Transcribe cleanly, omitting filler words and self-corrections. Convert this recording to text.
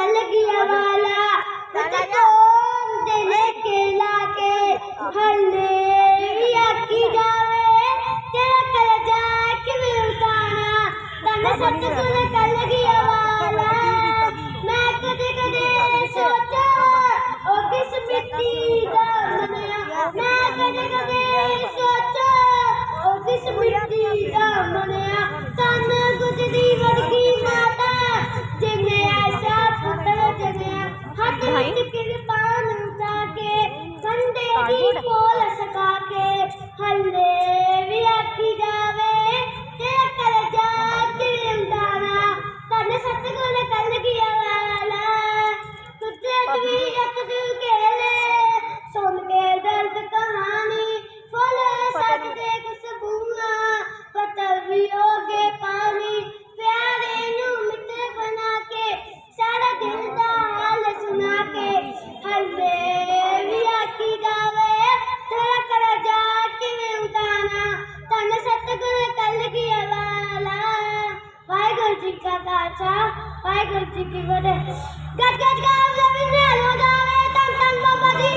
कलगिया वाला कौन दिले के लाके हल्ले आकी जावे तेरा कल जाके मिलताना तन सतगुण कलगिया वाला मैं कदे कदे सोचा ओ किस मिट्टी दा बनया मैं कदे कदे सोचा ओ किस मिट्टी दा बनया तन गुजरी वर्गी माता जिन्हें ऐसा पुत्र जन्या हाथ विच किरपान उठा के कंधे दी कोल सका के हल्ले भी आखी जावे तेरा कलजा चिरंदाना तन सतगुण कलगिया वाला कुदरत भी एक दिल खेले सुन के दर्द कहानी फूल सजदे खुशबुआं पत्थर भी हो गए पानी प्यारे नू मित्र बना के सारा दिल दा हाल सुना के हल्ले भी आखी जावे तेरा कलजा किवें उताना तन सतगुण कलगिया वाला वाहिगुरू जी का खालसा वाहिगुरू जी की फतेह गज गज गाओ जमीन हो जावे तन तन बाबा जी